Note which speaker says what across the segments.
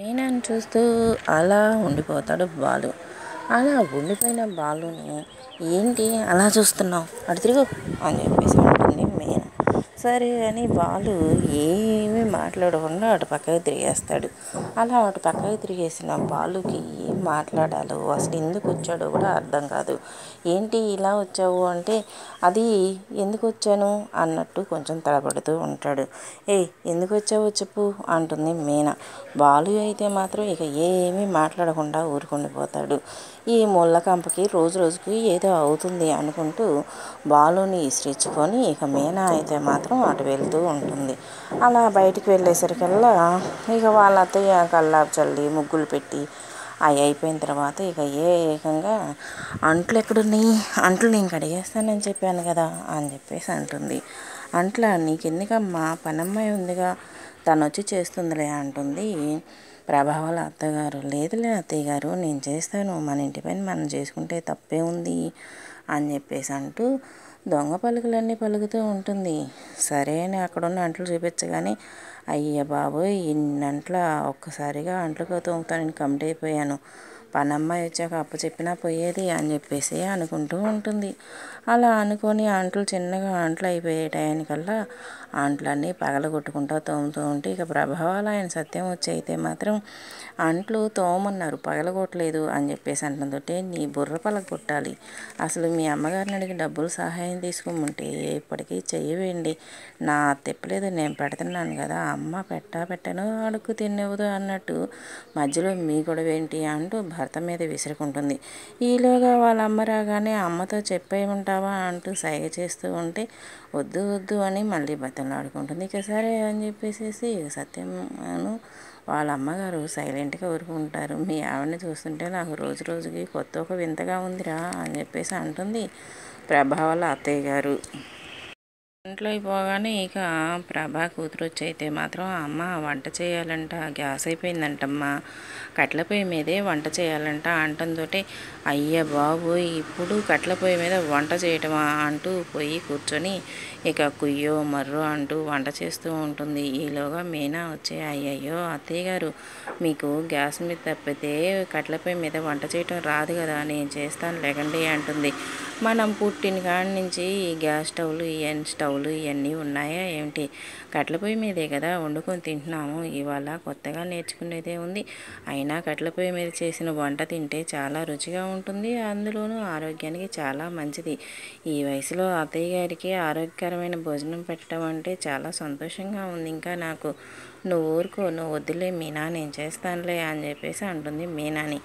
Speaker 1: మీనాని చూస్తూ అలా ఉండిపోతాడు బాలు. అలా ఉండిపోయిన బాలుని ఏంటి అలా చూస్తున్నావు, అటు తిరుగు అని చెప్పేసి ఉంటుంది మీనా. సరే అని బాలు ఏమీ మాట్లాడకుండా అటు పక్కకి తిరిగేస్తాడు. అలా అటు పక్కకి తిరిగేసిన బాలుకి ఏం మాట్లాడాలో అసలు ఎందుకు వచ్చాడో కూడా అర్థం కాదు. ఏంటి ఇలా వచ్చావు అంటే అది ఎందుకు వచ్చాను అన్నట్టు కొంచెం తడబడుతూ ఉంటాడు. ఎందుకు వచ్చావో చెప్పు అంటుంది మీనా. బాలు అయితే మాత్రం ఇక ఏమీ మాట్లాడకుండా ఊరుకుండిపోతాడు. ఈ ముళ్ళకంపకి రోజు రోజుకి ఏదో అవుతుంది అనుకుంటూ బాలుని ఇసిరించుకొని ఇక మీనా అయితే మాత్రం అటు వెళ్తూ ఉంటుంది. అలా బయటికి వెళ్ళేసరికల్లా ఇక వాళ్ళ అత్తయ్య కల్లాపు చల్లి ముగ్గులు పెట్టి అవి అయిపోయిన తర్వాత ఇక ఏకంగా అంట్లు ఎక్కడున్నాయి, అంట్లు నేను కడిగేస్తానని చెప్పాను కదా అని చెప్పేసి అంటుంది. అంట్ల నీకెందుకమ్మా, పనమ్మాయి ఉందిగా, తను వచ్చి చేస్తుందిలే అంటుంది ప్రభావాల అత్తగారు. లేదులే అత్తయ్య గారు, నేను చేస్తాను, మన ఇంటి పైన మనం చేసుకుంటే తప్పే ఉంది అని చెప్పేసి అంటూ దొంగ పలుకులన్నీ పలుకుతూ ఉంటుంది. సరే అని అక్కడున్న అంట్లు చూపించగానే అయ్య బాబోయ్, ఇన్ని అంట్ల ఒక్కసారిగా అంట్లుగా తోముతానని కమిట్ అయిపోయాను, పనమ్మాయి వచ్చాక అప్పు చెప్పినా పోయేది అని చెప్పేసి అనుకుంటూ ఉంటుంది. అలా అనుకొని అంట్లు చిన్నగా అంట్లు అయిపోయే టయానికల్లా అంట్లన్నీ పగలగొట్టుకుంటూ తోముతూ ఉంటే ఇక ప్రభావాలు ఆయన సత్యం వచ్చి అయితే మాత్రం అంట్లు తోమన్నారు పగలగొట్టలేదు అని చెప్పేసి అంటుందంటే నీ బుర్ర పగలగొట్టాలి. అసలు మీ అమ్మగారిని అడిగి డబ్బులు సహాయం తీసుకోమంటే ఇప్పటికీ చెయ్యవేండి, నా తిప్పలేదు, నేను పెడుతున్నాను కదా, అమ్మ పెట్టను అడుగు తినేవదు అన్నట్టు మధ్యలో మీ గొడవేంటి అంటూ భర్త మీద విసురుకుంటుంది. ఈలోగా వాళ్ళ అమ్మ రాగానే అమ్మతో చెప్పేయమంటావా అంటూ సైగ చేస్తూ ఉంటే వద్దు వద్దు అని మళ్ళీ బతిమలాడుకుంటుంది. ఇక సరే అని చెప్పేసి సత్యమును వాళ్ళ అమ్మగారు సైలెంట్గా ఊరుకుంటారు. మీ ఆవిడని చూస్తుంటే నాకు రోజు రోజుకి కొత్త ఒక వింతగా ఉందిరా అని చెప్పేసి అంటుంది ప్రభావాల అత్తయ్య గారు. ఇంట్లో అయిపోగానే ఇక ప్రభా కూతురు వచ్చి అయితే మాత్రం అమ్మ వంట చేయాలంట, గ్యాస్ అయిపోయిందంటమ్మా, కట్ల పొయ్యి మీదే వంట చేయాలంట అంటంతో అయ్య బాబు ఇప్పుడు కట్ల పొయ్యి మీద వంట చేయటమా అంటూ పోయి కూర్చొని ఇక కుయ్యో మర్రో అంటూ వంట చేస్తూ ఉంటుంది. ఈలోగా మీనా వచ్చి అయ్యయ్యో అత్తయ్య గారు, మీకు గ్యాస్ మీద తప్పితే కట్ల పొయ్యి మీద వంట చేయటం రాదు కదా, నేను చేస్తాను లేకండి అంటుంది. మనం పుట్టిన కాడి నుంచి ఈ గ్యాస్ స్టవ్లు ఇవన్నీ ఉన్నాయా ఏమిటి, కట్ల పొయ్యి మీదే కదా వండుకొని తింటున్నాము, ఇవాళ కొత్తగా నేర్చుకునేదే ఉంది, అయినా కట్ల పొయ్యి మీద చేసిన వంట తింటే చాలా రుచిగా ఉంటుంది, అందులోనూ ఆరోగ్యానికి చాలా మంచిది. ఈ వయసులో అత్తయ్య గారికి ఆరోగ్యకరమైన భోజనం పెట్టడం అంటే చాలా సంతోషంగా ఉంది. ఇంకా నాకు నువ్వు ఊరుకో, నువ్వు వద్దులే మీనా, నేను చేస్తానులే అని చెప్పేసి అంటుంది మీనాని.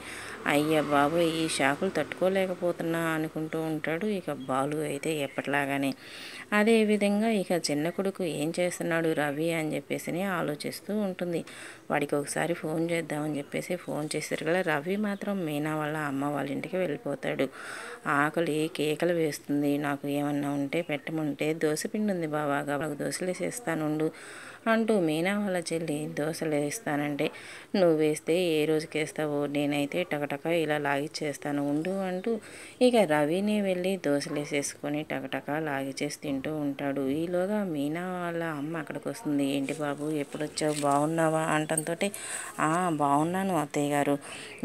Speaker 1: అయ్య బాబు ఈ షాకులు తట్టుకోలేకపోతున్నా అనుకుంటూ ఉంటాడు ఇక బాలు అయితే ఎప్పటిలాగానే. అదేవిధంగా ఇక చిన్న కొడుకు ఏం చేస్తున్నాడు రవి అని చెప్పేసి ఆలోచిస్తూ ఉంటుంది. వాడికి ఒకసారి ఫోన్ చేద్దామని చెప్పేసి ఫోన్ చేశారు కదా, రవి మాత్రం మీనా వాళ్ళ అమ్మ వాళ్ళ ఇంటికి వెళ్ళిపోతాడు. ఆకలి కేకలు వేస్తుంది, నాకు ఏమన్నా ఉంటే పెట్టమంటే దోశపిండి ఉంది బావా, నాకు దోశలు వేసేస్తానుండు అంటూ మీనా వాళ్ళ చెల్లి దోశలు వేస్తానంటే నువ్వు వేస్తే ఏ రోజుకి వేస్తావో, నేనైతే టకటక ఇలా లాగిచ్చేస్తాను ఉండు అంటూ ఇక రవిని వెళ్ళి దోశలు వేసేసుకొని టకటక లాగిచ్చేసి తింటూ ఉంటాడు. ఈలోగా మీనా వాళ్ళ అమ్మ అక్కడికి వస్తుంది. ఏంటి బాబు ఎప్పుడు వచ్చావు, బాగున్నావా అంటంతో బాగున్నాను అత్తయ్య గారు,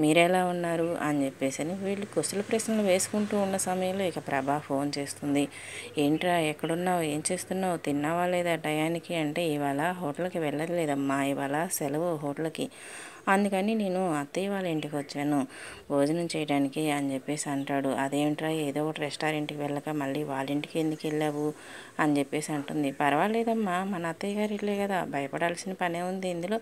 Speaker 1: మీరెలా ఉన్నారు అని చెప్పేసి వీళ్ళు కుశల ప్రశ్నలు వేసుకుంటూ ఉన్న సమయంలో ఇక ప్రభా ఫోన్ చేస్తుంది. ఏంట్రా ఎక్కడున్నావు, ఏం చేస్తున్నావు, తిన్నావా లేదా టయానికి అంటే ఇవాళ హోటల్కి వెళ్ళలేదమ్మా, ఇవాళ సెలవు హోటల్కి, అందుకని నేను అత్తయ్య వాళ్ళ ఇంటికి వచ్చాను భోజనం చేయడానికి అని చెప్పేసి అంటాడు. అదేంట్రా ఏదో ఒకటి రెస్టారెంట్కి వెళ్ళక మళ్ళీ వాళ్ళ ఇంటికి ఎందుకు వెళ్ళావు అని చెప్పేసి అంటుంది. పర్వాలేదమ్మా, మన అత్తయ్య గారి ఇల్లే కదా, భయపడాల్సిన పనే ఉంది ఇందులో,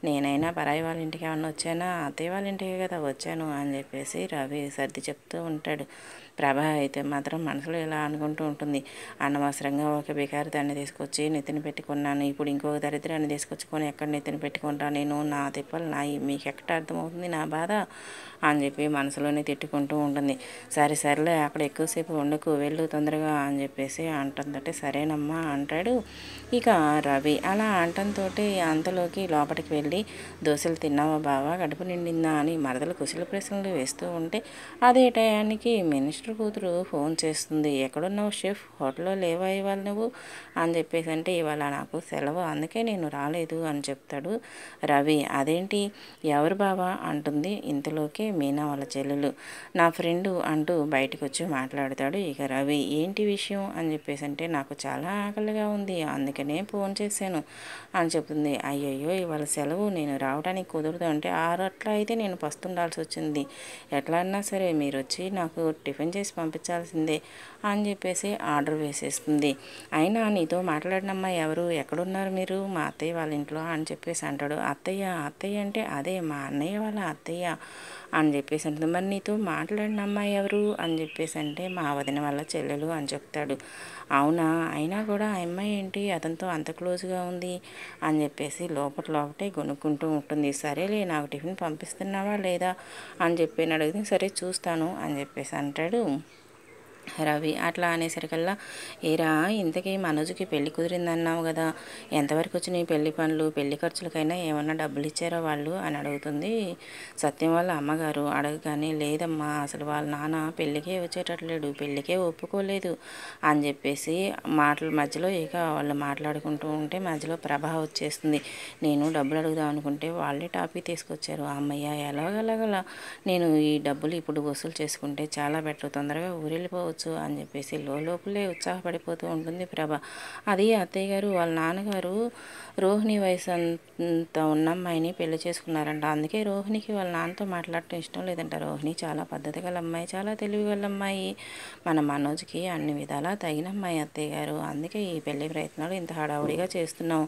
Speaker 1: నేనైనా పరాయి వాళ్ళ ఇంటికి ఏమన్నా వచ్చానా, అత్తయ్య వాళ్ళ ఇంటికే కదా వచ్చాను అని చెప్పేసి రవి సర్ది చెప్తూ ఉంటాడు. ప్రభ అయితే మాత్రం మనసులో ఇలా అనుకుంటూ ఉంటుంది, అనవసరంగా ఒక బికారి దాన్ని తీసుకొచ్చి నెత్తిన పెట్టుకున్నాను, ఇప్పుడు ఇంకొక దరిద్రాన్ని తీసుకొచ్చుకొని ఎక్కడ నెత్తిన పెట్టుకుంటా నేను, నా తిప్పలు నాయి, మీకు ఎక్కడ అర్థమవుతుంది నా బాధ అని చెప్పి మనసులోనే తిట్టుకుంటూ ఉంటుంది. సరేలే అక్కడ ఎక్కువసేపు వండుకు వెళ్ళు తొందరగా అని చెప్పేసి అంటుందంటే సరేనమ్మా అంటాడు ఇక రవి. అలా అంటంతో అంతలోకి లోపలికి వెళ్ళి దోశలు తిన్నావా బావా, కడుపు నిండిందా అని మరదలు కుశల ప్రశ్నలు వేస్తూ ఉంటే అదే టయానికి మినిస్టర్ కూతురు ఫోన్ చేస్తుంది. ఎక్కడున్నావు షెఫ్, హోటల్లో లేవా ఇవాళ నువ్వు అని చెప్పేసి అంటే ఇవాళ నాకు సెలవు అందుకే నేను రాలేదు అని చెప్తాడు రవి. అదేంటి ఎవరు బావా అంటుంది ఇంతలోకే మీనా వాళ్ళ చెల్లెలు. నా ఫ్రెండు అంటూ బయటకు వచ్చి మాట్లాడతాడు. ఇక రవి ఏంటి విషయం అని చెప్పేసి అంటే నాకు చాలా ఆకలిగా ఉంది అందుకనే ఫోన్ చేశాను అని చెప్తుంది. అయ్యయ్యో ఇవాళ సెలవు నేను రావడానికి కుదరదు అంటే అట్లా అయితే నేను పస్తుండాల్సి వచ్చింది. ఎట్లా అన్నా సరే మీరు వచ్చి నాకు టిఫిన్ చేసి పంపించాల్సిందే అని చెప్పేసి ఆర్డర్ వేసేస్తుంది. అయినా నీతో మాట్లాడినమ్మా ఎవరు, ఎక్కడున్నారు మీరు, మా అత్తయ్య వాళ్ళ ఇంట్లో అని చెప్పేసి అంటాడు. అత్తయ్య అత్తయ్య అంటే అదే మా అన్నయ్య వాళ్ళ అత్తయ్య అని చెప్పేసి అంటుంది. మరి నీతో మాట్లాడిన అమ్మాయి ఎవరు అని చెప్పేసి అంటే మా వదిన వాళ్ళ చెల్లెలు అని చెప్తాడు. అవునా, అయినా కూడా ఆ అమ్మాయి ఏంటి అతనితో అంత క్లోజ్గా ఉంది అని చెప్పేసి లోపటే కొనుక్కుంటూ ఉంటుంది. సరేలే నాకు టిఫిన్ పంపిస్తున్నావా లేదా అని చెప్పి అడిగితే సరే చూస్తాను అని చెప్పేసి అంటాడు రవి. అట్లా అనేసరికల్లా ఏరా ఇంతకీ మనోజ్కి పెళ్లి కుదిరిందన్నావు కదా, ఎంతవరకు వచ్చినాయి పెళ్లి పనులు, పెళ్లి ఖర్చులకైనా ఏమన్నా డబ్బులు ఇచ్చారా వాళ్ళు అని అడుగుతుంది సత్యం వాళ్ళ అమ్మగారు. అడగగానే లేదమ్మా అసలు వాళ్ళ నాన్న పెళ్ళికే వచ్చేటట్లేడు, పెళ్ళికే ఒప్పుకోలేదు అని చెప్పేసి మధ్యలో ఇక వాళ్ళు మాట్లాడుకుంటూ ఉంటే మధ్యలో ప్రభా వచ్చేస్తుంది. నేను డబ్బులు అడుగుదాం అనుకుంటే వాళ్ళే టాపిక్ తీసుకొచ్చారు. అమ్మయ్య ఎలాగలా నేను ఈ డబ్బులు ఇప్పుడు వసూలు చేసుకుంటే చాలా బెటర్, తొందరగా ఊరెళ్ళిపోవచ్చు అని చెప్పేసి లోపలే ఉత్సాహపడిపోతూ ఉంటుంది ప్రభ. అది అత్తయ్య గారు వాళ్ళ నాన్నగారు రోహిణి వయసు అంత ఉన్న అమ్మాయిని పెళ్లి చేసుకున్నారంట, అందుకే రోహిణికి వాళ్ళ నాన్నతో మాట్లాడటం ఇష్టం లేదంట. రోహిణి చాలా పద్ధతి గల అమ్మాయి, చాలా తెలివి గల అమ్మాయి, మన మనోజ్కి అన్ని విధాలా తగిన అమ్మాయి అత్తయ్య గారు, అందుకే ఈ పెళ్లి ప్రయత్నాలు ఇంత హడావుడిగా చేస్తున్నాం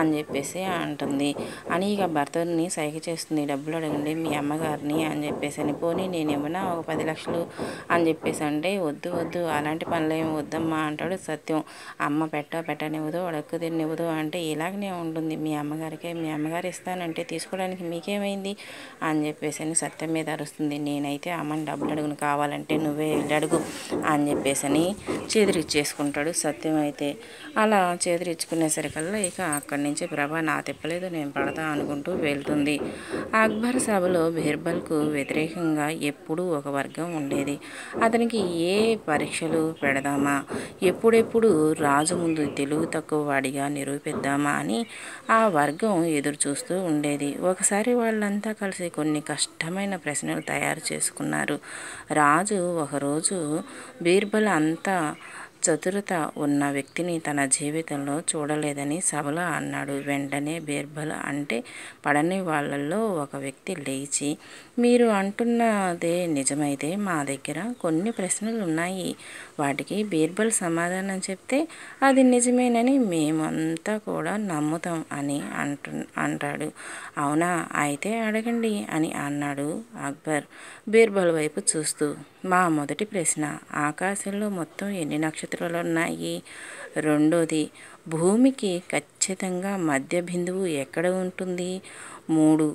Speaker 1: అని చెప్పేసి అంటుంది. అని ఇక భర్తని సైగ చేస్తుంది, డబ్బులు అడగండి మీ అమ్మగారిని అని చెప్పేసి అని. పోనీ నేను ఏమన్నా ఒక 10 లక్షలు అని చెప్పేసి అంటే వద్దు అలాంటి పనులు ఏమి వద్దమ్మా అంటాడు సత్యం. అమ్మ పెట్టనివ్వదు, అడక్కు తినివ్వదు అంటే ఇలాగనే ఉంటుంది మీ అమ్మగారికి, మీ అమ్మగారు ఇస్తానంటే తీసుకోవడానికి మీకేమైంది అని చెప్పేసి అని సత్యం మీద అరుస్తుంది. నేనైతే అమ్మని డబ్బులు అడుగును, కావాలంటే నువ్వే వెళ్ళి అడుగు అని చెప్పేసి అని చేదిరిచ్చేసుకుంటాడు సత్యం. అయితే అలా చేదిరించుకునేసరికల్లా ఇక అక్కడి నుంచి ప్రభా నా తిప్పలేదు నేను పడతా అనుకుంటూ వెళ్తుంది. అక్బర్ సభలో బీర్బల్కు వ్యతిరేకంగా ఎప్పుడూ ఒక వర్గం ఉండేది. అతనికి ఏ పరీక్షలు పెడదామా, ఎప్పుడెప్పుడు రాజు ముందు తెలివి తక్కువ వాడిగా నిరూపిద్దామా అని ఆ వర్గం ఎదురు చూస్తూ ఉండేది. ఒకసారి వాళ్ళంతా కలిసి కొన్ని కష్టమైన ప్రశ్నలు తయారు చేసుకున్నారు. రాజు ఒకరోజు బీర్బల్ అంతా చతురత ఉన్న వ్యక్తిని తన జీవితంలో చూడలేదని సభలో అన్నాడు. వెంటనే బీర్బల్ అంటే పడని వాళ్ళల్లో ఒక వ్యక్తి లేచి, మీరు అంటున్నదే నిజమైతే మా దగ్గర కొన్ని ప్రశ్నలు ఉన్నాయి, వాటికి బీర్బల్ సమాధానం చెప్తే అది నిజమేనని మేమంతా కూడా నమ్ముతాం అని అంటాడు. అవునా, అయితే అడగండి అని అన్నాడు అక్బర్ బీర్బల్ వైపు చూస్తూ. మా మొదటి ప్రశ్న, ఆకాశంలో మొత్తం ఎన్ని నక్షత్రాలు ఉన్నాయి? రెండోది, భూమికి ఖచ్చితంగా మధ్య బిందువు ఎక్కడ ఉంటుంది? 3,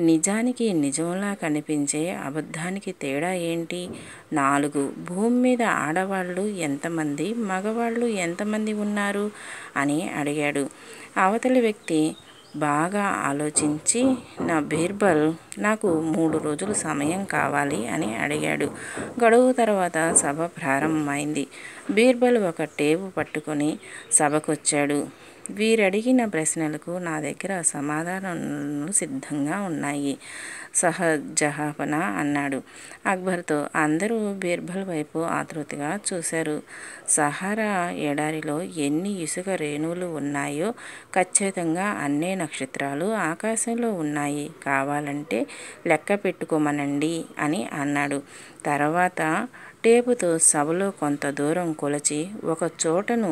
Speaker 1: నిజానికి నిజంలా కనిపించే అబద్ధానికి తేడా ఏంటి? 4, భూమి మీద ఆడవాళ్ళు ఎంతమంది, మగవాళ్ళు ఎంతమంది ఉన్నారు అని అడిగాడు. అవతలి వ్యక్తి బాగా ఆలోచించి నా బీర్బల్ నాకు 3 రోజులు సమయం కావాలి అని అడిగాడు. గడువు తర్వాత సభ ప్రారంభమైంది. బీర్బల్ ఒక టేపు పట్టుకొని సభకొచ్చాడు. వీరడిగిన ప్రశ్నలకు నా దగ్గర సమాధానాలు సిద్ధంగా ఉన్నాయి సహజహాపన అన్నాడు అక్బర్తో. అందరూ బీర్బల్ వైపు ఆతృతగా చూశారు. సహారా ఎడారిలో ఎన్ని ఇసుక రేణువులు ఉన్నాయో ఖచ్చితంగా అన్నే నక్షత్రాలు ఆకాశంలో ఉన్నాయి, కావాలంటే లెక్క పెట్టుకోమనండి అని అన్నాడు. తర్వాత టేపుతో సభలో కొంత దూరం కొలిచి ఒక చోటను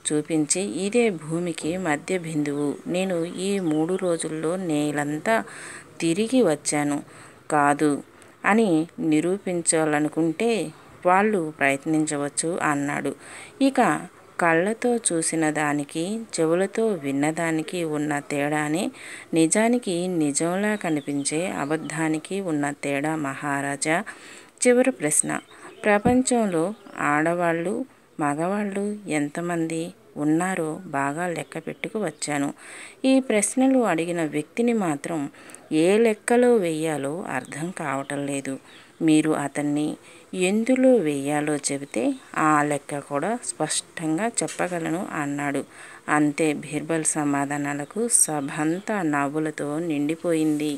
Speaker 1: చూపించి, ఇదే భూమికి మధ్య బిందువు, నేను ఈ 3 రోజుల్లో నేలంతా తిరిగి వచ్చాను కాదు అని నిరూపించాలనుకుంటే వాళ్ళు ప్రయత్నించవచ్చు అన్నాడు. ఇక కళ్ళతో చూసిన దానికి చెవులతో విన్నదానికి ఉన్న తేడానే నిజానికి నిజంలా కనిపించే అబద్ధానికి ఉన్న తేడా మహారాజా. చివరి ప్రశ్న, ప్రపంచంలో ఆడవాళ్ళు మగవాళ్ళు ఎంతమంది ఉన్నారో బాగా లెక్క పెట్టుకు వచ్చాను. ఈ ప్రశ్నలు అడిగిన వ్యక్తిని మాత్రం ఏ లెక్కలో వెయ్యాలో అర్థం కావటం లేదు. మీరు అతన్ని ఎందులో వెయ్యాలో చెబితే ఆ లెక్క కూడా స్పష్టంగా చెప్పగలను అన్నాడు. అంతే, బీర్బల్ సమాధానాలకు సభంతా నవ్వులతో నిండిపోయింది.